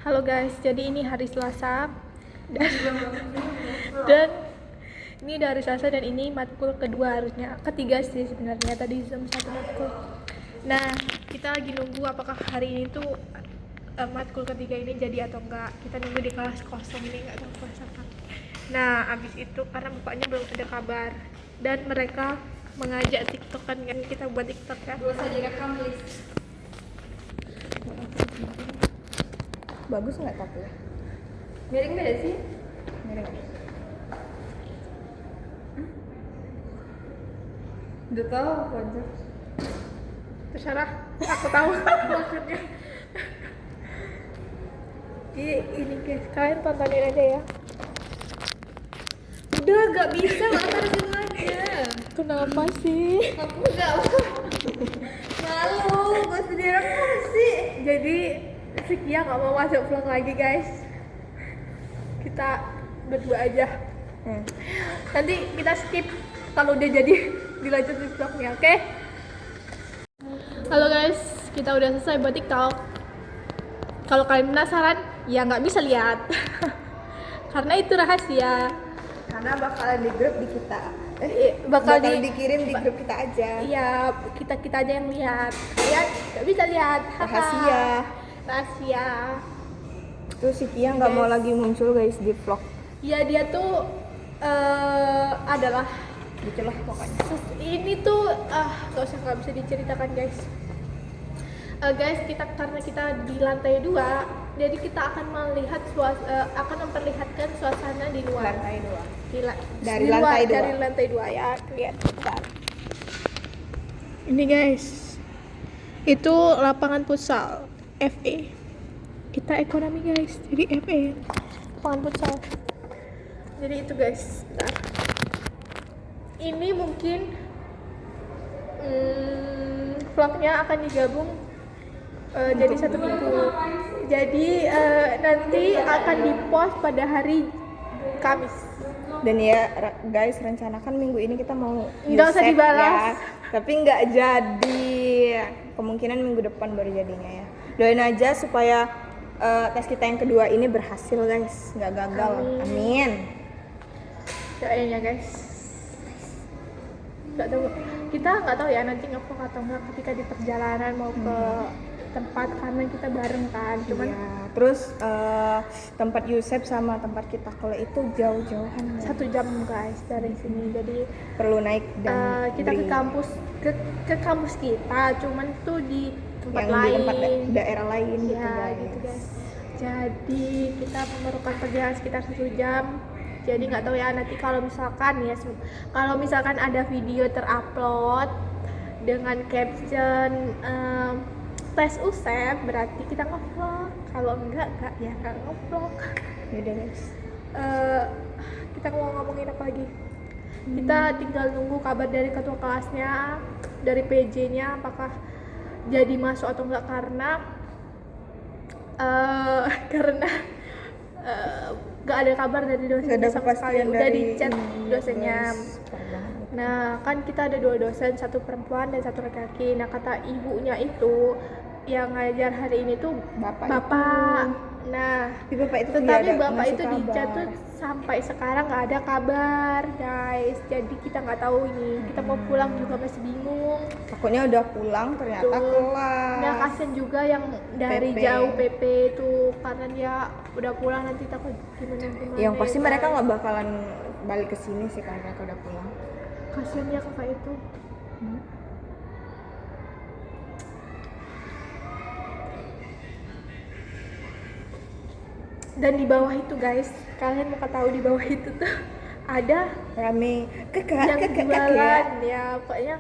Halo guys, jadi ini hari Selasa dan ini dari Selasa dan ini matkul kedua, harusnya ketiga sih sebenarnya, tadi Zoom satu matkul. Nah, kita lagi nunggu apakah hari ini tuh matkul ketiga ini jadi atau enggak. Kita nunggu di kelas kosong ini, nggak tahu kelas apa. Nah, abis itu karena bapaknya belum ada kabar dan mereka mengajak TikTok kan kita buat TikTok kan. Gak usah direkam please. Bagus nggak tapi ya? Miring beda sih? Miring. Udah tahu aja. Terserah, aku tahu maksudnya. Ini guys, kalian tontonin aja ya. Udah gak bisa, antara situ aja. Kenapa sih? Aku gak malu, gak usah direkam sih. Jadi Sikia nggak mau masuk vlog lagi guys. Kita berdua aja. Nanti kita skip kalau udah jadi dilanjut di vlognya, oke? Halo guys, kita udah selesai buat TikTok. Kalau kalian penasaran, ya nggak bisa lihat. Karena itu rahasia. Karena bakalan di grup di kita. Bakal dikirim di grup kita aja. Iya, kita aja yang lihat. Kalian nggak bisa lihat. Rahasia. Rahasia. Terus si Kia nggak mau lagi muncul guys di vlog. Ya dia tuh adalah Gitulah pokoknya. ini tuh nggak bisa diceritakan guys. Guys, karena kita di lantai 2, jadi kita akan melihat akan memperlihatkan suasana di luar. Lantai 2. Dari lantai 2 ya, lihat. Bentar. Ini guys, itu lapangan futsal FE. Kita ekonomi guys, jadi FE lapangan futsal. Jadi itu guys. Bentar. Ini mungkin vlognya akan digabung jadi satu minggu. Jadi nanti akan dipost pada hari Kamis. Dan ya guys, rencanakan minggu ini kita mau Nggak usah Yusef dibalas. ya, tapi nggak jadi. Kemungkinan minggu depan baru jadinya ya. Doain aja supaya tes kita yang kedua ini berhasil guys, nggak gagal. Amin. Doain ya guys. Kita nggak tahu ya nanti ngevlog atau enggak ketika di perjalanan mau ke tempat, karena kita bareng kan. Cuman Iya. Terus tempat Yusef sama tempat kita kalau itu jauh-jauhan. 1 jam guys dari sini, jadi Perlu naik dan kita ke beli kampus ke kampus kita, cuman tuh di tempat yang lain, di tempat daerah lain gitu ya guys. gitu guys. Jadi kita memerlukan perjalanan sekitar 1 jam. Jadi nggak tahu ya nanti kalau misalkan ada video terupload dengan caption tes USEP, berarti kita nge-vlog. Kalau enggak ya nggak nge-vlog. Yaudah guys. Kita mau ngomongin apa lagi? Kita tinggal nunggu kabar dari ketua kelasnya, dari PJ-nya apakah jadi masuk atau enggak, karena nggak ada kabar dari dosennya sama sekali. Udah di chat dosennya. Nah kan kita ada 2 dosen, 1 perempuan dan 1 laki-laki. Nah kata ibunya itu yang ngajar hari ini tuh bapak. Nah Bapak itu tetapi bapak itu di chat tuh sampai sekarang nggak ada kabar guys. Jadi kita nggak tahu ini, kita mau pulang juga masih bingung. Takutnya udah pulang ternyata kelas. Nah kasian juga yang dari PP. jauh PP itu, karena dia udah pulang nanti takut gimana. Yang pasti ya, mereka guys. nggak bakalan balik ke sini sih karena mereka udah pulang. Kasian ya kakak itu. Dan di bawah itu guys, kalian mau tahu di bawah itu tuh ada Rame yang kakak jualan ya, pokoknya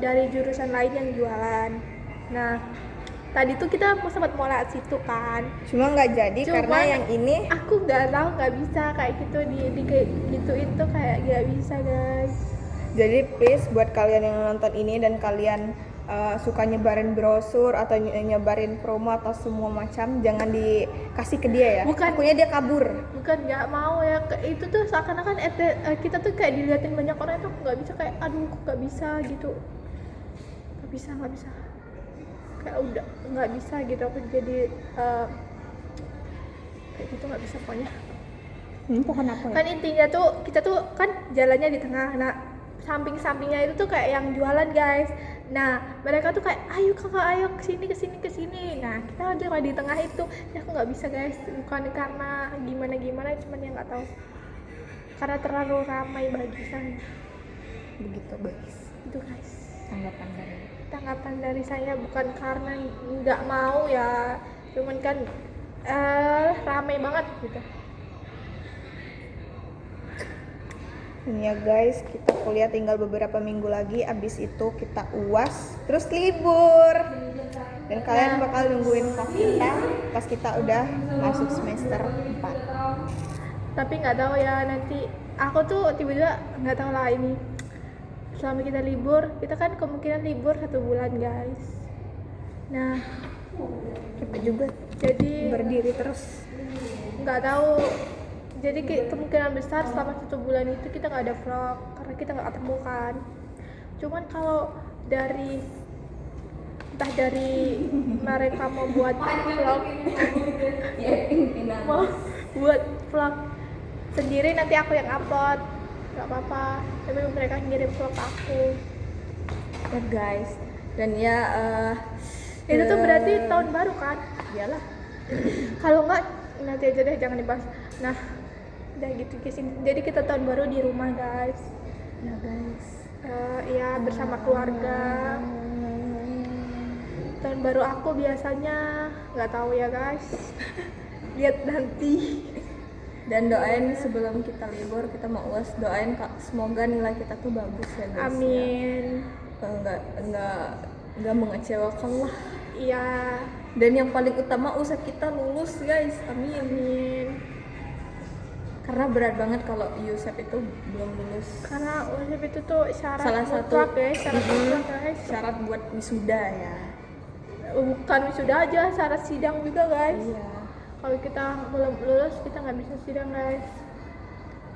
dari jurusan lain yang jualan. Nah tadi tuh kita sempat mau lewat situ kan, cuma nggak jadi karena yang ini aku nggak tahu, nggak bisa kayak gitu di kayak gitu itu kayak nggak bisa guys. jadi please buat kalian yang nonton ini dan kalian suka nyebarin brosur atau nyebarin promo atau semua macam, jangan dikasih ke dia ya. Bukan. Takutnya dia kabur. Bukan nggak mau ya, itu tuh seakan-akan kita tuh kayak diliatin banyak orang, itu nggak bisa, kayak aduh kok nggak bisa gitu, nggak bisa kayak udah nggak bisa gitu. Aku jadi kayak gitu nggak bisa pokoknya. Pohon apa ya? Kan intinya tuh kita tuh kan jalannya di tengah, nah samping-sampingnya itu tuh kayak yang jualan guys. Nah mereka tuh kayak ayo kakak ayo kesini kesini kesini, nah kita aja di tengah itu. Ya aku nggak bisa guys, bukan karena gimana gimana, cuman yang nggak tahu karena terlalu ramai bagi saya. Begitu guys. Itu guys Tanggapan dari tanggapan dari saya, bukan karena nggak mau ya, cuman kan ramai banget gitu. ini ya guys, kita kuliah tinggal beberapa minggu lagi, abis itu kita UAS, terus libur. Dan kalian bakal nungguin vlog kita pas kita udah masuk semester 4. Tapi nggak tahu ya, nanti aku tuh tiba-tiba nggak tahu lah ini selama kita libur, kita kan kemungkinan libur 1 bulan guys. Nah Kita juga jadi berdiri terus. nggak tahu, jadi kemungkinan besar selama 1 bulan itu kita nggak ada vlog karena kita nggak ketemu kan. Cuman kalau dari entah dari mereka mau buat vlog mau buat vlog sendiri, nanti aku yang upload nggak apa-apa, tapi mereka ngirim vlog aku. Ya guys, dan ya Itu tuh berarti tahun baru kan? iyalah. Kalau nggak nanti aja deh, jangan dibahas. Nah udah gitu guys, jadi kita tahun baru di rumah guys. Ya guys, Ya bersama keluarga. Tahun baru aku biasanya nggak tahu ya guys. Lihat nanti. dan doain sebelum kita libur, kita mau UAS, doain semoga nilai kita tuh bagus ya guys. Amin. Ya. Enggak mengecewakan lah. Iya. Dan yang paling utama usaha kita lulus guys, amin. Amin. Karena berat banget kalau USEP itu belum lulus. Karena USIP itu tuh syarat Salah satu mutlak guys, syarat mutlak guys. syarat buat wisuda ya. Bukan wisuda aja, syarat sidang juga guys. Iya. Kalau kita belum lulus, kita nggak bisa sidang guys.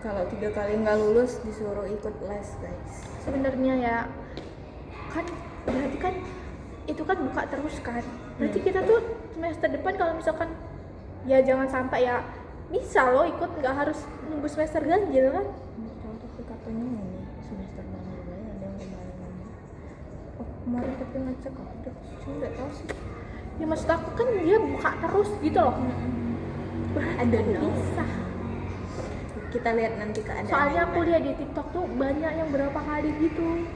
Kalau 3 kali nggak lulus disuruh ikut les guys. Sebenarnya ya kan berarti kan itu kan buka terus kan. Berarti kita tuh semester depan kalau misalkan ya jangan sampai ya, bisa loh ikut, nggak harus nunggu semester ganjil kan. Tapi katanya ini semester baru ada yang kemarin. Oh kemarin tapi ngecek ada, cuma nggak tahu sih. Ya maksud aku kan dia buka terus gitu loh. Berarti I don't kan know. bisa. Kita lihat nanti keadaan. Soalnya aku lihat di TikTok tuh banyak yang berapa kali gitu.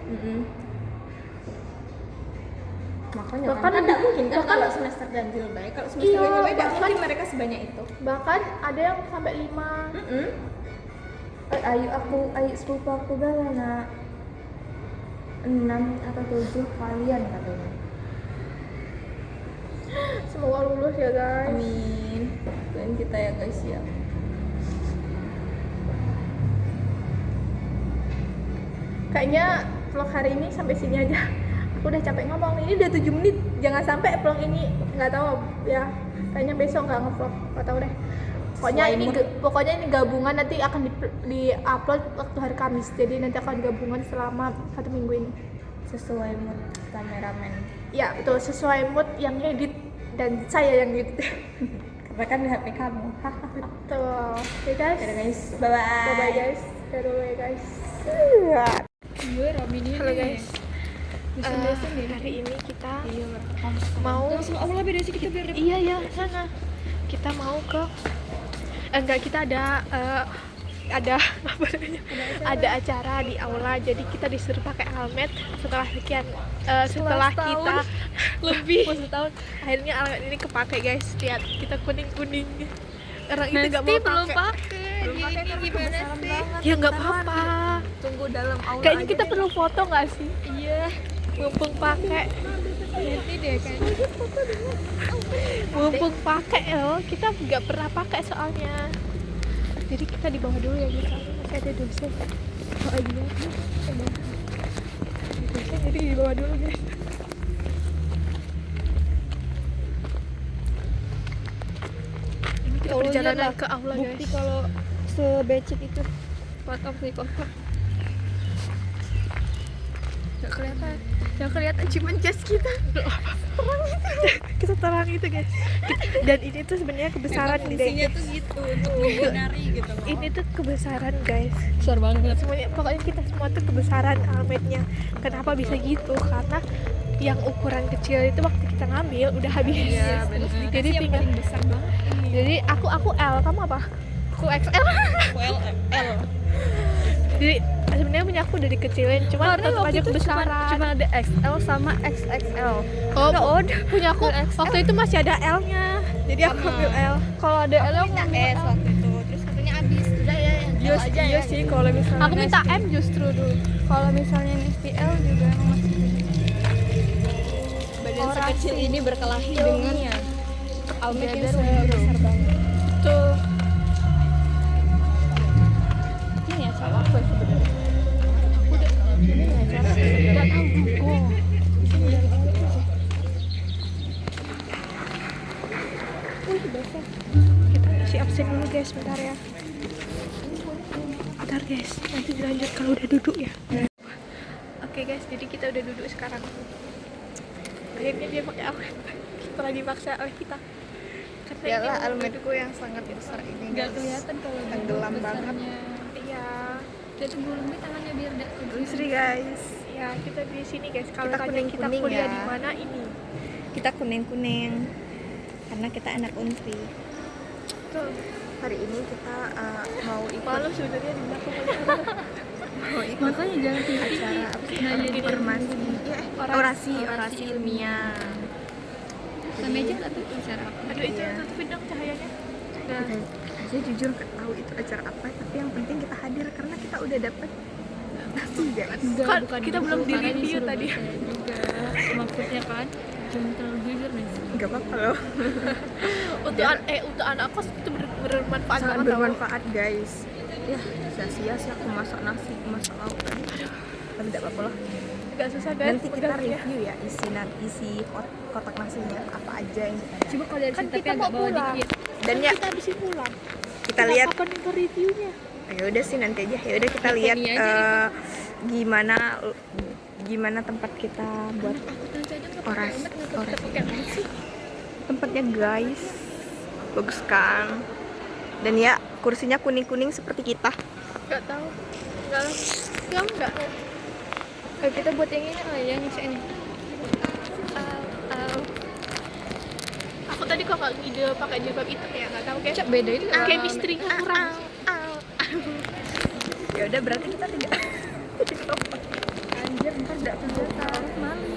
Makanya Bahkan kan tidak mungkin kan bahkan- kalau semester ganjil baik, kalau semester Iya, ganjil baik tidak bahkan- mungkin mereka sebanyak itu. Bahkan ada yang sampai 5. Ayo sepupu aku bala nak 6 atau 7 kalian katanya. Semoga lulus ya guys. Amin. Dan kita ya guys ya. Kayaknya vlog hari ini sampai sini aja. Aku udah capek ngomong, ini udah 7 menit. Jangan sampai vlog ini, nggak tahu ya. Kayaknya besok nggak ngevlog, nggak tahu deh. Pokoknya ini gabungan, nanti akan di-upload waktu hari Kamis. Jadi nanti akan gabungan selama 1 minggu ini. Sesuai mood kameramen. Ya betul, sesuai mood yang edit dan saya yang edit. Karena kan di HP kamu. Betul. Oke guys. Dadah guys. Bye bye. Bye bye guys. Dadah bye guys. Gue Rami ini. Halo guys. Desain-desain Hari ini kita Iya, mau langsung Allah beda sih kita biar iya ya sana. Kita mau ke enggak, kita ada ada apa namanya? Ada acara di aula, jadi kita disuruh pakai helmet setelah sekian setelah kita lebih setahun akhirnya helmet ini kepake guys. Lihat, kita kuning-kuning. Orang itu enggak mau belum pakai. pakai. Belum pakai Ini karena gimana kebesaran sih? banget. Ya enggak Ntar apa-apa. Tunggu dalam aula. Kayaknya aja kita deh. perlu foto nggak sih? Iya. Mumpung pakai. Nanti deh kayaknya. Mumpung pakai loh, kita nggak pernah pakai soalnya. Jadi kita di bawah dulu ya guys, soalnya masih ada dosen. Oh iya, ada dosen, jadi di bawah dulu guys. Ini kita perjalanan ke aula guys. Bukti kalau sebecek itu part of the cover. Gak kelihatan. Yang kelihatan cuma jas kita. Kita terang itu guys. Dan ini tuh sebenarnya kebesaran di Fungsinya Daycare. tuh gitu untuk menghindari gitu loh. Ini tuh kebesaran guys. Besar banget. Semuanya pokoknya kita semua tuh kebesaran almetnya. Kenapa bisa gitu? Karena yang ukuran kecil itu waktu kita ngambil udah habis. Iya benar. Jadi yang tinggal. paling besar banget ini. Jadi aku L, kamu apa? Aku XL. Well, L. Jadi sebenarnya punya aku udah dikecilin, cuman Karena tetap waktu aja itu kebesaran. cuma ada XL sama XXL. Oh, udah. punya aku waktu itu masih ada L-nya. Jadi aku ambil L. Kalau ada L aku minta ngambil S L. waktu itu, terus katanya habis. Udah ya yang Iya L aja iya ya. sih kalau misalnya Aku minta M justru dulu. kalau misalnya STL juga emang masih badan sekecil ini berkelahi dengan almet yang sebesar banget. Tuh. Ini ya salah aku ya sebenarnya. Ini ya cara nggak tahu juga. Kita isi absen dulu guys, bentar ya. Bentar guys, nanti dilanjut kalau udah duduk ya. Oke guys, jadi kita udah duduk sekarang. Akhirnya dia pakai almet. Setelah dipaksa oleh kita. Karena ini Yalah mau almetku yang sangat besar ini Nggak guys. kelihatan kalau Tenggelam banget. Iya. Dan sebelumnya tangannya biar tidak Istri guys. Ya, kita di sini guys. Kalau Kita tanya kita kuning-kuning kuliah ya. di mana ini? Kita kuning-kuning karena kita anak Unsri. Tuh. Hari ini kita mau ikut Malu sebenarnya di belakang mau ikut makanya jangan acara apa sih? Nah, jadi Informasi. Orasi. Orasi ilmiah. sama aja nggak tahu acara apa. Aduh, itu Iya. tutupin dong cahayanya. Nah, Saya jujur nggak tahu itu acara apa, tapi yang penting kita hadir karena kita udah dapet nasi guys. Kan kita belum karena di-review disuruh tadi. baca juga maksudnya kan jangan terlalu jujur nih. Nggak apa-apa loh. untuk anak kos itu bermanfaat Sangat banget tau. bermanfaat guys. Ya sia-sia sih aku masak nasi, aku masak lauk tadi. Tapi tidak apa-apa lah. Gak susah guys. Nanti kita pegangnya. review ya isi kotak nasinya apa aja yang kita ada. Coba kalau dari Kan sini tapi kita agak mau bawah pulang. dikit. Dan Kan ya kita habisin pulang. kita lihat. Kapan ke reviewnya? Ya udah sih nanti aja. Ya udah kita Telepon lihat dia aja gimana tempat kita buat Nanti aja nggak pakai orasi. helmet, nggak pakai Orasi. Pakai apa sih? Tempatnya guys bagus kan. Dan ya kursinya kuning-kuning seperti kita. Gak tahu. Enggak lah. Kamu enggak? kita buat yang ini lah yang ini. Aku tadi kok nggak ide pakai jilbab itu ya, nggak tahu guys. Cak beda itu. Chemistry-nya kurang. Ya udah berarti kita tidak Anjir ntar tidak kelihatan malu.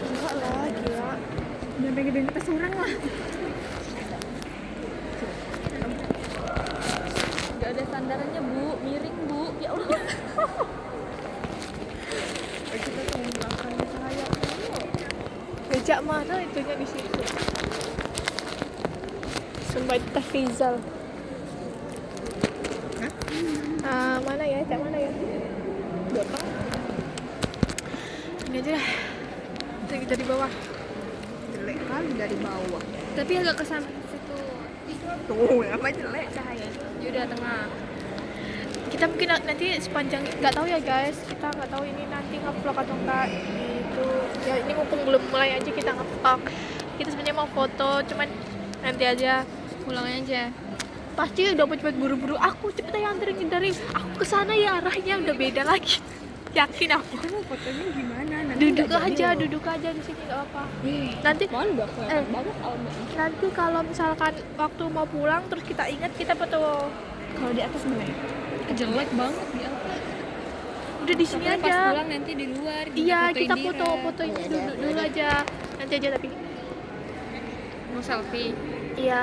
Enggak lah, gila. Jangan pengen atas orang lah. Gak ada sandarannya bu, miring bu. Ya Allah. kita tunggu belakang saya. Meja mana itunya di situ? Sumbat Tafizal. Mana ya? Cak mana ya? Belakang. Ini aja lah. Kita di bawah. Jelek kali dari bawah. Tapi agak ke sana situ. Tuh, apa jelek cahayanya. Yaudah tengah. Kita mungkin nanti sepanjang nggak tahu ya guys, kita nggak tahu ini nanti nge-vlog atau enggak gitu ya. Ini mumpung belum mulai aja kita nge-vlog. Kita sebenarnya mau foto, cuman nanti aja. Pulang aja. Pasti udah cepet buru-buru. Aku cepet aja anterin dari aku ke sana ya, arahnya udah beda lagi. Yakin aku. Kamu fotonya gimana? Duduk aja di sini nggak apa. Nanti Mana udah kelihatan banget almetnya. nanti kalau misalkan waktu mau pulang terus kita ingat kita foto. Kalau di atas gimana? Jelek banget dia. Udah di sini Pokoknya pas aja. pulang nanti di luar. Iya, fotoin kita Dira. foto ini dulu aja. Nanti aja tapi. Mau selfie. Iya.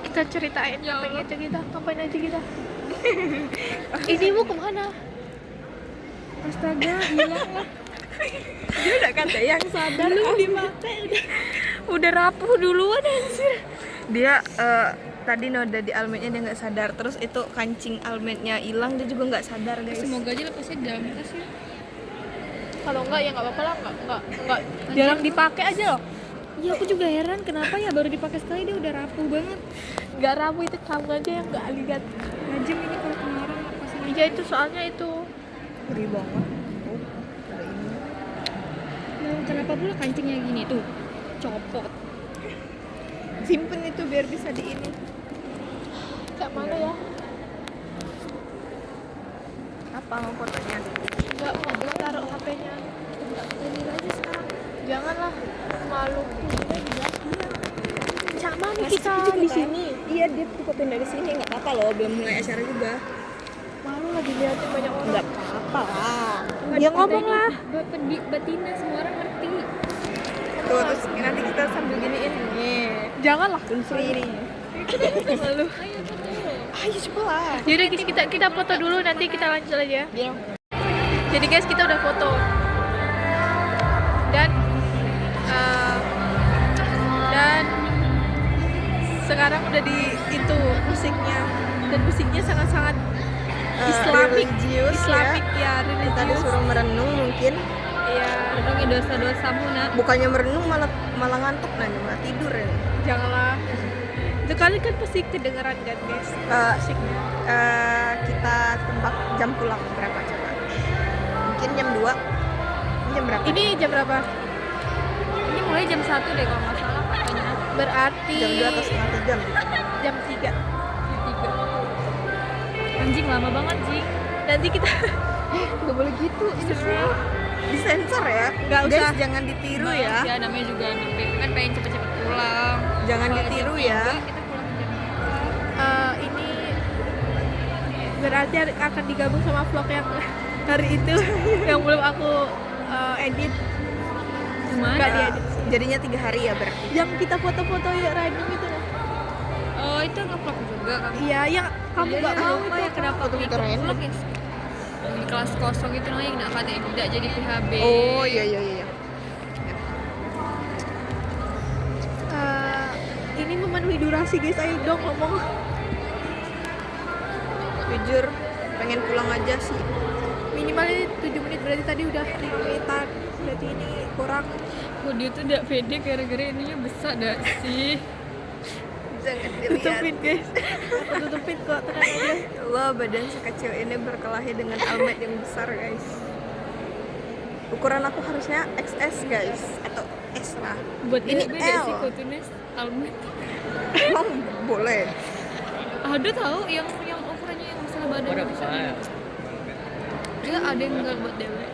Kita ceritain Ya ngapain Allah. aja kita, ngapain aja kita. Ini mau kemana? Astaga, hilang lah. Dia udah kata yang sadar. Belum dipakai udah rapuh duluan anjir. Dia tadi noda di almetnya dia nggak sadar, terus itu kancing almetnya hilang, dia juga nggak sadar guys. Semoga aja lepasnya dalam tas ya. Kalau enggak ya enggak apa-apa lah, enggak jarang dipakai aja loh. Iya, aku juga heran kenapa ya baru dipakai sekali dia udah rapuh banget. Enggak rapuh, itu kamu aja yang enggak lihat. Najim ini kalau kemarin lepasin Iya itu soalnya itu Ngeri banget. Oh, ada ini. Nah, kenapa pula kancingnya gini tuh? Copot. Simpen itu biar bisa di ini. Kayak mana ya? Apa mau fotonya? Enggak mau taruh HP-nya. Jadi aja sekarang. Janganlah, malu. Sama nih kita di sini. Iya, dia tuh fotoin dari sini, nggak apa-apa loh, belum mulai acara juga. Malu lah dilihatin banyak orang. Nggak apa-apa lah. Dia ngomong lah. Betina semua orang ngerti. Tuh, terus nanti kita sambil giniin nih. Janganlah. Unsri ini. Malu. Ayo betul. Ayo coba lah. Yaudah kita foto dulu, nanti kita lanjut aja. Iya. Jadi guys, kita udah foto. Dan sekarang udah di itu musiknya, dan musiknya sangat-sangat Islamik, religius Islamik ya, Kita religius. disuruh merenung mungkin. Iya, Renungi dosa-dosamu nak. Bukannya merenung malah ngantuk nanti, malah tidur ya. janganlah. Itu kali kan pasti kedengeran kan guys musiknya. Kita tebak jam pulang berapa coba? Mungkin jam 2. Jam berapa? Ini jam berapa? Ini mulai jam 1 deh kalau nggak salah katanya. Berarti jam 2 atau setengah 3 jam 3. Jam 3. Anjing lama banget Jing. Nanti kita Gak boleh gitu, disensor ya. Nggak Guys, usah. jangan ditiru Maaf ya. namanya juga anak BP kan pengen cepet-cepet pulang. Jangan Kalau ditiru jam ya. 3, kita pulang jam ini berarti akan digabung sama vlog yang hari itu yang belum aku edit. Gimana? Nggak diedit. Jadinya 3 hari ya berarti. Yang kita foto-foto ya random itu lah. Oh itu nge-vlog juga kamu. Iya, yang kamu Iya, nggak iya, mau lupa itu. ya kenapa Foto-foto ikut random. vlog ya. Di kelas kosong itu namanya nggak katanya tidak jadi PHB. Oh iya. Ini memenuhi durasi guys, ayo dong ngomong. Jujur pengen pulang aja sih. Minimal 7 menit, berarti tadi udah 5 menitan. Berarti ini kurang. Oh, dia tuh tidak pede gara-gara ininya besar dah sih. Jangan Tutupin guys. Aku tutupin kok, tenang aja. Ya Allah, badan sekecil ini berkelahi dengan almet yang besar guys. Ukuran aku harusnya XS guys, atau S lah. Buat Ini dia beda L. sih kotunes almet. Emang boleh? Ada tahu yang ukurannya yang masalah badan bisa. Dia ada yang enggak buat dewe.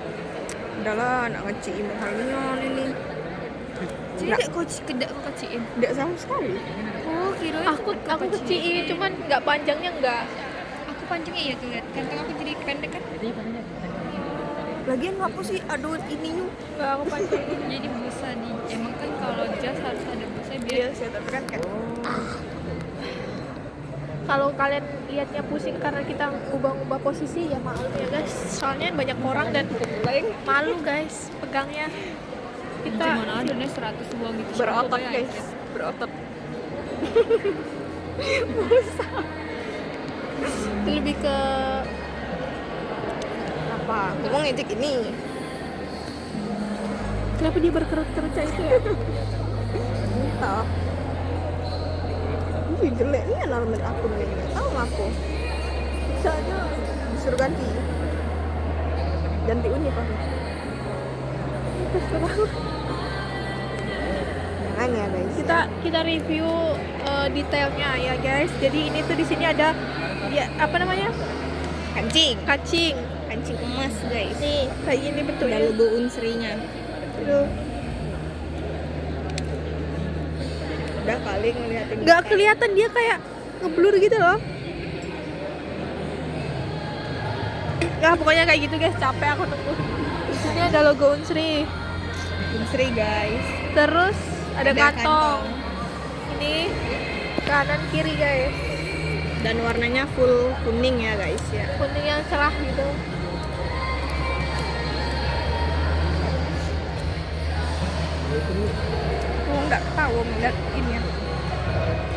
Udahlah, nak ngeciin halnya ini. Jadi kok kedak kok keciin. Tidak sama sekali. Oh, kirain Aku kecilin, cuman nggak panjangnya nggak. Aku panjangnya iya tuh lihat. Kantong aku jadi pendek kan. Lagian ngapa sih aduh ininya? Nggak aku panjangin. Jadi busa di emang kan kalau jas harus ada busa biar Iya, saya tapi kan Kalau kalian lihatnya pusing karena kita ubah-ubah posisi, ya maklum ya guys. Soalnya banyak orang dan malu guys pegangnya. Kita Gimana ada nih 100 buang gitu. berotot Coba ya, guys, Icet. berotot. itu lebih ke Apa? Ngomong ngejek ini. kenapa dia berkerut-kerut kayak itu ya? Entah. Ih, jelek nih alamat aku nih. Tahu nggak aku? Soalnya Disuruh ganti. Ganti unit aku. Jangan ya guys. kita review detailnya ya guys. Jadi ini tuh di sini ada ya apa namanya? Kancing. Kacing. Kancing emas guys. Nih, kayak gini Ada bentuknya. logo unsrinya. Tuh. Udah kali ngeliatin. Nggak kelihatan, dia kayak ngeblur gitu loh. Ya pokoknya kayak gitu guys, capek aku nunggu. Di sini ada logo Unsri. Unsri guys. Terus ada Ada kantong. Ini kanan kiri guys. Dan warnanya full kuning ya guys ya. Kuning yang cerah gitu. Aku nggak tahu ngeliat ini ya.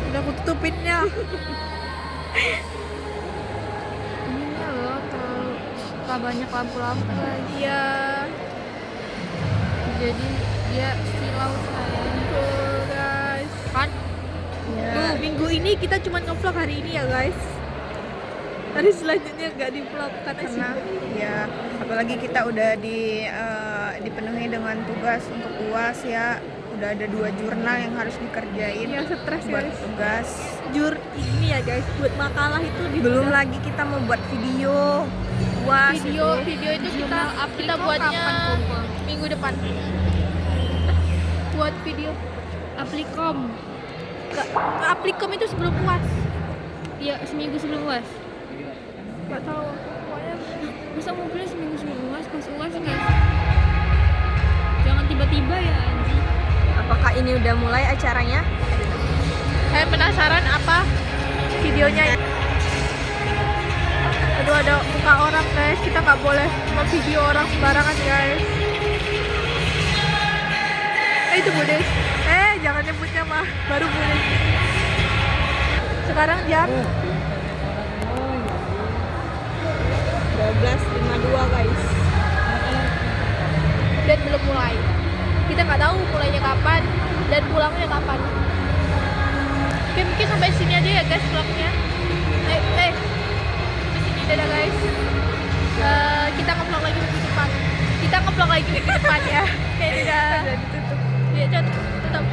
Udah aku tutupinnya. Ininya loh terlalu banyak lampu-lampu lagi. Iya. Jadi dia silau sayang. Tuh guys. Kan Tuh minggu ini kita cuma ngevlog hari ini ya guys. hari selanjutnya nggak di vlog karena Karena ya apalagi kita udah dipenuhi dengan tugas untuk UAS ya. Udah ada 2 jurnal yang harus dikerjain. Iya, stres, buat guys. tugas. ini ya guys, buat makalah itu Belum lagi kita mau buat video. UAS video itu. itu kita Apliko buatnya kapan, Koma? minggu depan. Buat video Aplikom. Aplikom itu sebelum UAS. Iya, seminggu sebelum UAS. Nggak tahu. Pokoknya Masa mau pilih seminggu sebelum UAS, pas UAS nggak sih? Jangan tiba-tiba ya anjing. Apakah ini udah mulai acaranya? saya penasaran apa videonya. Aduh, ada muka orang guys, kita nggak boleh video orang sembarangan guys. Itu Budes, jangan nyebutnya mah, baru Budes. Sekarang jam 12.52 guys. dan belum mulai. Kita nggak tahu mulainya kapan dan pulangnya kapan. Oke, mungkin sampai sini aja ya guys vlognya. Sampai sini, dadah guys. Kita nge-vlog lagi minggu depan. Ya. Oke, dadah. Ya, tutup.